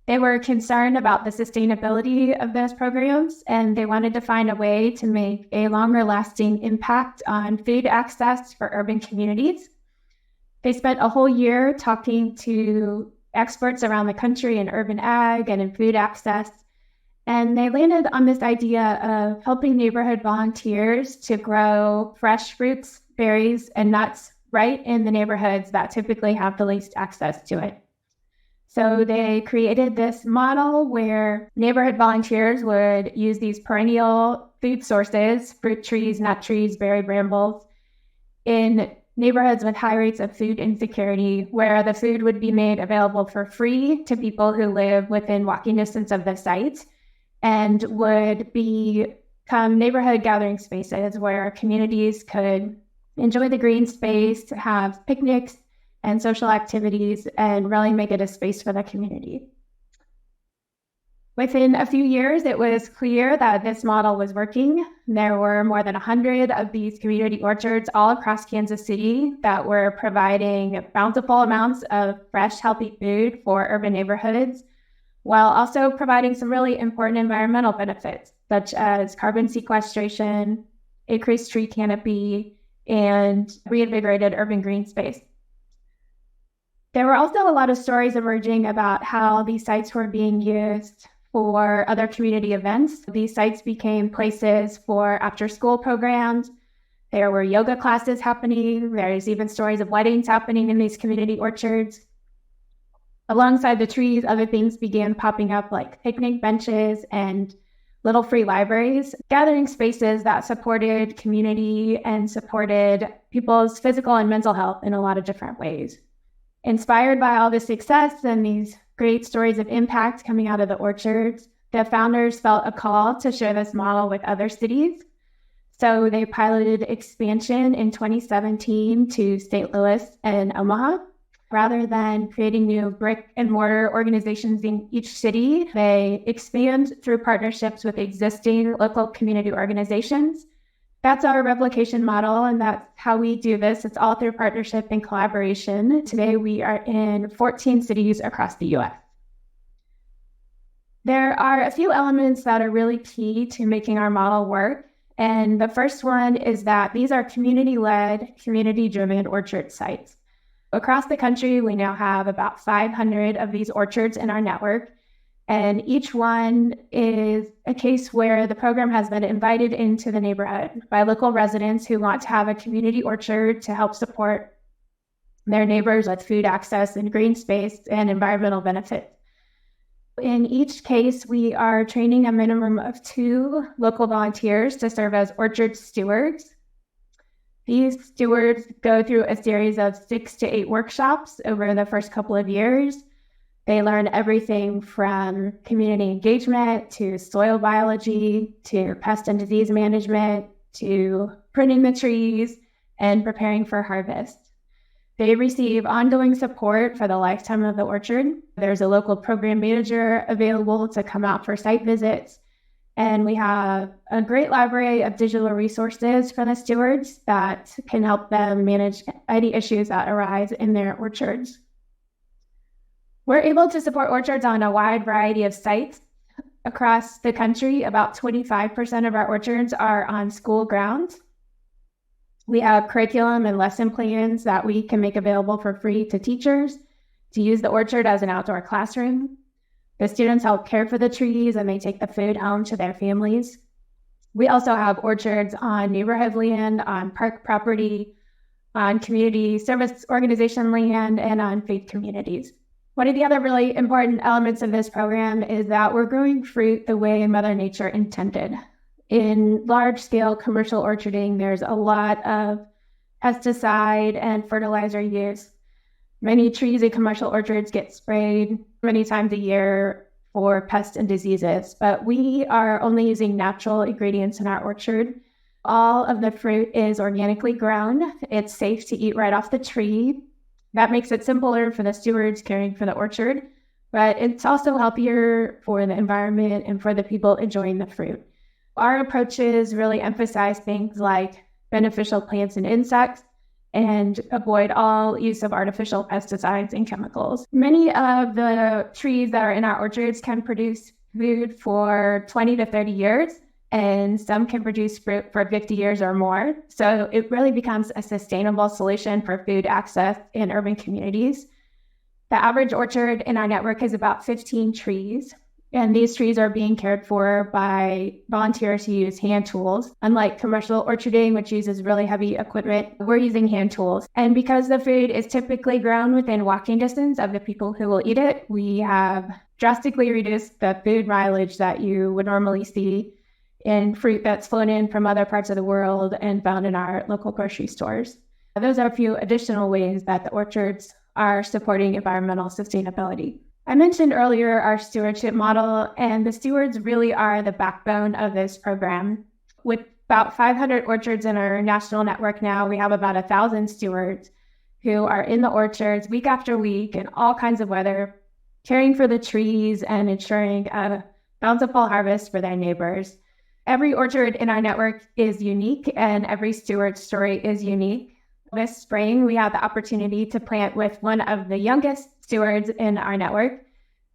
They were concerned about the sustainability of those programs, and they wanted to find a way to make a longer lasting impact on food access for urban communities. They spent a whole year talking to experts around the country in urban ag and in food access, and they landed on this idea of helping neighborhood volunteers to grow fresh fruits, berries, and nuts right in the neighborhoods that typically have the least access to it. So they created this model where neighborhood volunteers would use these perennial food sources, fruit trees, nut trees, berry brambles, in neighborhoods with high rates of food insecurity, where the food would be made available for free to people who live within walking distance of the site, and would become neighborhood gathering spaces where communities could enjoy the green space, have picnics and social activities, and really make it a space for the community. Within a few years, it was clear that this model was working. There were more than 100 of these community orchards all across Kansas City that were providing bountiful amounts of fresh, healthy food for urban neighborhoods, while also providing some really important environmental benefits, such as carbon sequestration, increased tree canopy, and reinvigorated urban green space. There were also a lot of stories emerging about how these sites were being used for other community events. These sites became places for after-school programs. There were yoga classes happening. There's even stories of weddings happening in these community orchards. Alongside the trees, other things began popping up like picnic benches and little free libraries, gathering spaces that supported community and supported people's physical and mental health in a lot of different ways. Inspired by all this success and these great stories of impact coming out of the orchards, the founders felt a call to share this model with other cities. So they piloted expansion in 2017 to St. Louis and Omaha. Rather than creating new brick and mortar organizations in each city, they expand through partnerships with existing local community organizations. That's our replication model, and that's how we do this. It's all through partnership and collaboration. Today, we are in 14 cities across the US. There are a few elements that are really key to making our model work. And the first one is that these are community-led, community-driven orchard sites. Across the country, we now have about 500 of these orchards in our network, and each one is a case where the program has been invited into the neighborhood by local residents who want to have a community orchard to help support their neighbors with food access and green space and environmental benefits. In each case, we are training a minimum of 2 local volunteers to serve as orchard stewards. These stewards go through a series of 6 to 8 workshops over the first couple of years. They learn everything from community engagement to soil biology to pest and disease management to pruning the trees and preparing for harvest. They receive ongoing support for the lifetime of the orchard. There's a local program manager available to come out for site visits. And we have a great library of digital resources for the stewards that can help them manage any issues that arise in their orchards. We're able to support orchards on a wide variety of sites across the country. About 25% of our orchards are on school grounds. We have curriculum and lesson plans that we can make available for free to teachers to use the orchard as an outdoor classroom. The students help care for the trees and they take the food home to their families. We also have orchards on neighborhood land, on park property, on community service organization land, and on faith communities. One of the other really important elements of this program is that we're growing fruit the way Mother Nature intended. In large-scale commercial orcharding, there's a lot of pesticide and fertilizer use. Many trees in commercial orchards get sprayed many times a year for pests and diseases, but we are only using natural ingredients in our orchard. All of the fruit is organically grown. It's safe to eat right off the tree. That makes it simpler for the stewards caring for the orchard, but it's also healthier for the environment and for the people enjoying the fruit. Our approaches really emphasize things like beneficial plants and insects, and avoid all use of artificial pesticides and chemicals. Many of the trees that are in our orchards can produce food for 20 to 30 years, and some can produce fruit for 50 years or more. So it really becomes a sustainable solution for food access in urban communities. The average orchard in our network is about 15 trees. And these trees are being cared for by volunteers who use hand tools. Unlike commercial orcharding, which uses really heavy equipment, we're using hand tools. And because the food is typically grown within walking distance of the people who will eat it, we have drastically reduced the food mileage that you would normally see in fruit that's flown in from other parts of the world and found in our local grocery stores. Those are a few additional ways that the orchards are supporting environmental sustainability. I mentioned earlier our stewardship model, and the stewards really are the backbone of this program. With about 500 orchards in our national network now, we have about 1,000 stewards who are in the orchards week after week in all kinds of weather, caring for the trees and ensuring a bountiful harvest for their neighbors. Every orchard in our network is unique, and every steward's story is unique. This spring, we had the opportunity to plant with one of the youngest stewards in our network,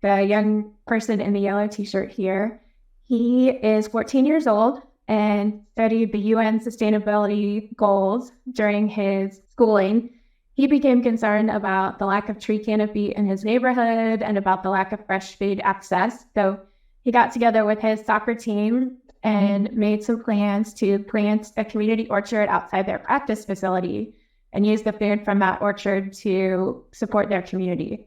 the young person in the yellow t-shirt here. He is 14 years old and studied the UN sustainability goals during his schooling. He became concerned about the lack of tree canopy in his neighborhood and about the lack of fresh food access. So He got together with his soccer team and made some plans to plant a community orchard outside their practice facility and use the food from that orchard to support their community.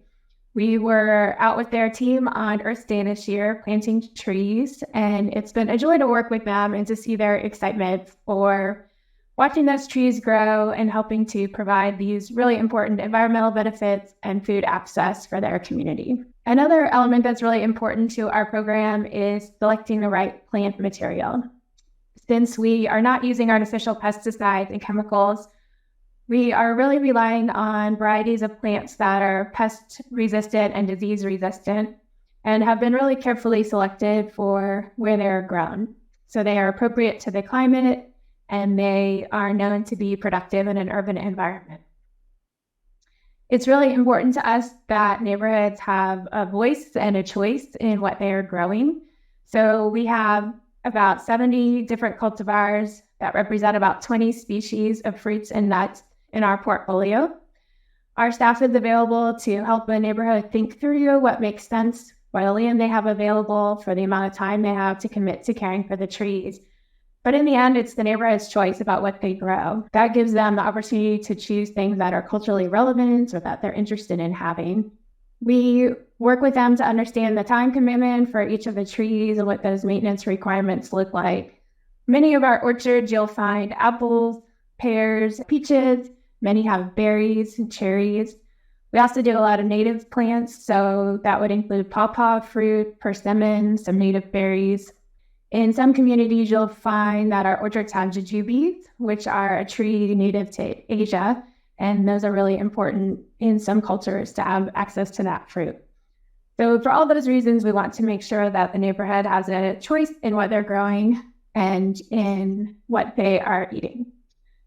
We were out with their team on Earth Day this year, planting trees, and it's been a joy to work with them and to see their excitement for watching those trees grow and helping to provide these really important environmental benefits and food access for their community. Another element that's really important to our program is selecting the right plant material. Since we are not using artificial pesticides and chemicals, we are really relying on varieties of plants that are pest resistant and disease resistant and have been really carefully selected for where they're grown. So they are appropriate to the climate and they are known to be productive in an urban environment. It's really important to us that neighborhoods have a voice and a choice in what they are growing. So we have about 70 different cultivars that represent about 20 species of fruits and nuts in our portfolio. Our staff is available to help the neighborhood think through what makes sense, what land they have available, for the amount of time they have to commit to caring for the trees. But in the end, it's the neighborhood's choice about what they grow. That gives them the opportunity to choose things that are culturally relevant or that they're interested in having. We work with them to understand the time commitment for each of the trees and what those maintenance requirements look like. Many of our orchards, you'll find apples, pears, peaches. Many have berries and cherries. We also do a lot of native plants, so that would include pawpaw fruit, persimmons, some native berries. In some communities, you'll find that our orchards have jujubes, which are a tree native to Asia, and those are really important in some cultures to have access to that fruit. So for all those reasons, we want to make sure that the neighborhood has a choice in what they're growing and in what they are eating.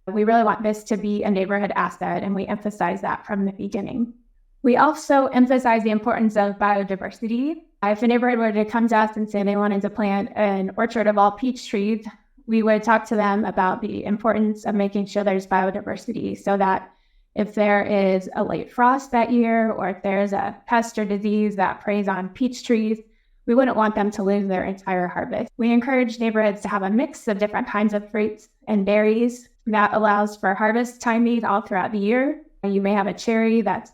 We really want this to be a neighborhood asset, and we emphasize that from the beginning. We also emphasize the importance of biodiversity. If a neighborhood were to come to us and say they wanted to plant an orchard of all peach trees, we would talk to them about the importance of making sure there's biodiversity so that if there is a late frost that year or if there's a pest or disease that preys on peach trees, we wouldn't want them to lose their entire harvest. We encourage neighborhoods to have a mix of different kinds of fruits and berries that allows for harvest timing all throughout the year. You may have a cherry that's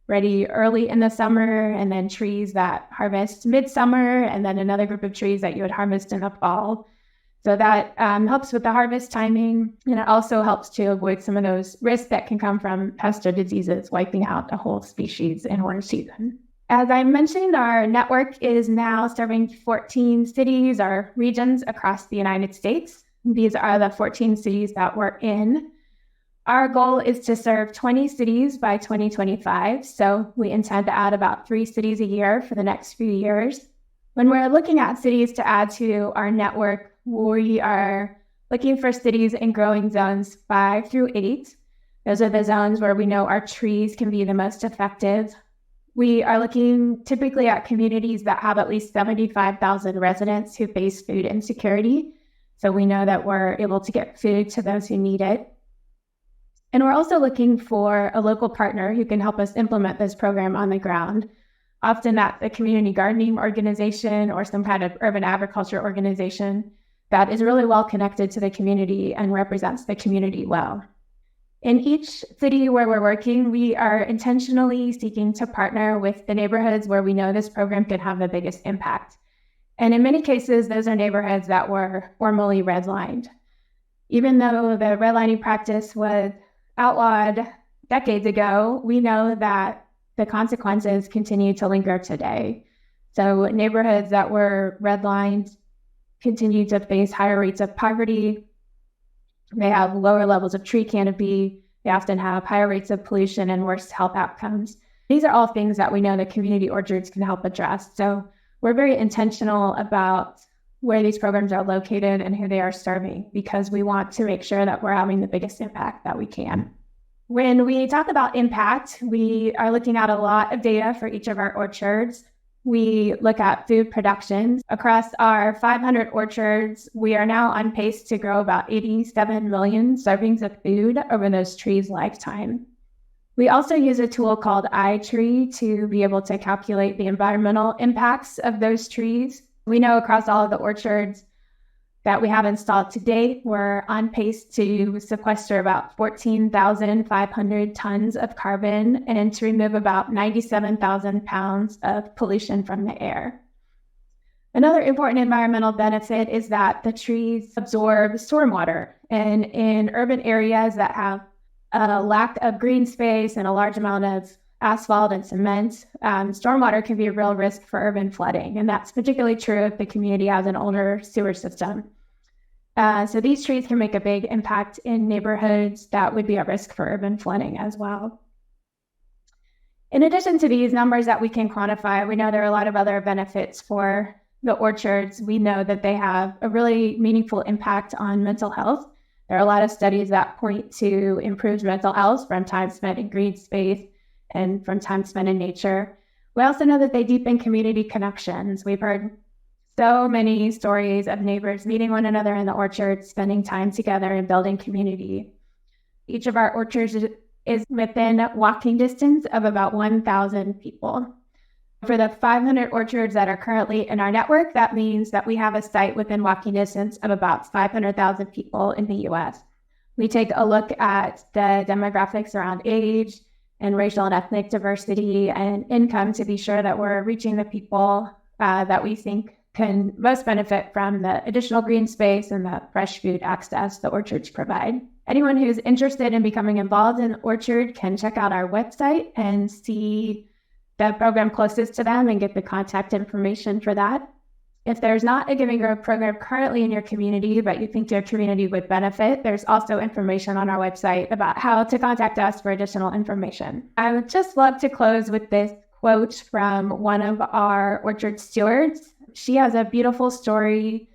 ready early in the summer, and then trees that harvest midsummer, and then another group of trees that you would harvest in the fall. So that helps with the harvest timing, and it also helps to avoid some of those risks that can come from pest or diseases wiping out a whole species in one season. As I mentioned, our network is now serving 14 cities or regions across the United States. These are the 14 cities that we're in. Our goal is to serve 20 cities by 2025, so we intend to add about 3 cities a year for the next few years. When we're looking at cities to add to our network, we are looking for cities in growing zones 5 through 8. Those are the zones where we know our trees can be the most effective. We are looking typically at communities that have at least 75,000 residents who face food insecurity, so we know that we're able to get food to those who need it. And we're also looking for a local partner who can help us implement this program on the ground. Often that's a community gardening organization or some kind of urban agriculture organization that is really well connected to the community and represents the community well. In each city where we're working, we are intentionally seeking to partner with the neighborhoods where we know this program can have the biggest impact. And in many cases, those are neighborhoods that were formerly redlined. Even though the redlining practice was outlawed decades ago, we know that the consequences continue to linger today. So neighborhoods that were redlined continue to face higher rates of poverty. They have lower levels of tree canopy. They often have higher rates of pollution and worse health outcomes. These are all things that we know that community orchards can help address. So we're very intentional about where these programs are located and who they are serving, because we want to make sure that we're having the biggest impact that we can. When we talk about impact, we are looking at a lot of data for each of our orchards. We look at food production. Across our 500 orchards, we are now on pace to grow about 87 million servings of food over those trees' lifetime. We also use a tool called iTree to be able to calculate the environmental impacts of those trees. We know across all of the orchards that we have installed to date, we're on pace to sequester about 14,500 tons of carbon and to remove about 97,000 pounds of pollution from the air. Another important environmental benefit is that the trees absorb stormwater. And in urban areas that have a lack of green space and a large amount of asphalt and cement, stormwater can be a real risk for urban flooding. And that's particularly true if the community has an older sewer system. So these trees can make a big impact in neighborhoods that would be at risk for urban flooding as well. In addition to these numbers that we can quantify, we know there are a lot of other benefits for the orchards. We know that they have a really meaningful impact on mental health. There are a lot of studies that point to improved mental health from time spent in green space and from time spent in nature. We also know that they deepen community connections. We've heard so many stories of neighbors meeting one another in the orchard, spending time together and building community. Each of our orchards is within walking distance of about 1,000 people. For the 500 orchards that are currently in our network, that means that we have a site within walking distance of about 500,000 people in the US. We take a look at the demographics around age and racial and ethnic diversity and income to be sure that we're reaching the people that we think can most benefit from the additional green space and the fresh food access the orchards provide. Anyone who's interested in becoming involved in the orchard can check out our website and see the program closest to them and get the contact information for that. If there's not a Giving Grove program currently in your community, but you think your community would benefit, there's also information on our website about how to contact us for additional information. I would just love to close with this quote from one of our orchard stewards. She has a beautiful story.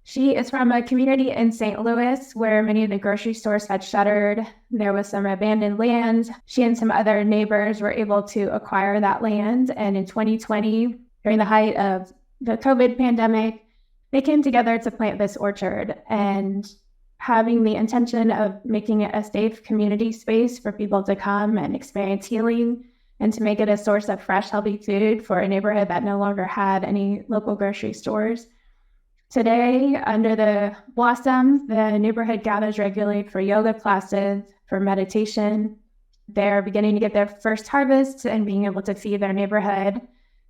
She is from a community in St. Louis where many of the grocery stores had shuttered. There was some abandoned land. She and some other neighbors were able to acquire that land. And in 2020, during the height of the COVID pandemic, they came together to plant this orchard and having the intention of making it a safe community space for people to come and experience healing and to make it a source of fresh, healthy food for a neighborhood that no longer had any local grocery stores. Today, under the blossoms, the neighborhood gathers regularly for yoga classes, for meditation. They're beginning to get their first harvest and being able to feed their neighborhood.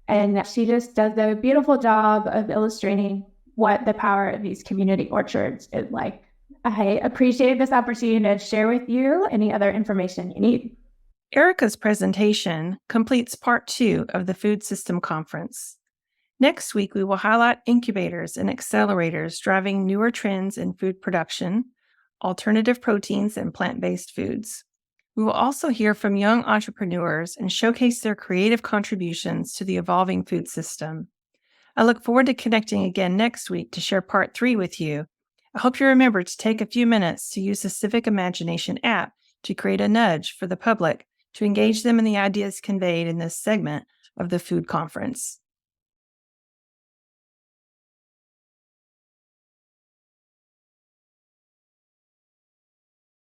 And she just does a beautiful job of illustrating what the power of these community orchards is like. I appreciate this opportunity to share with you any other information you need. Erica's presentation completes part 2 of the Food System Conference. Next week, we will highlight incubators and accelerators driving newer trends in food production, alternative proteins, and plant-based foods. We will also hear from young entrepreneurs and showcase their creative contributions to the evolving food system. I look forward to connecting again next week to share part 3 with you. I hope you remember to take a few minutes to use the Civic Imagination app to create a nudge for the public to engage them in the ideas conveyed in this segment of the food conference.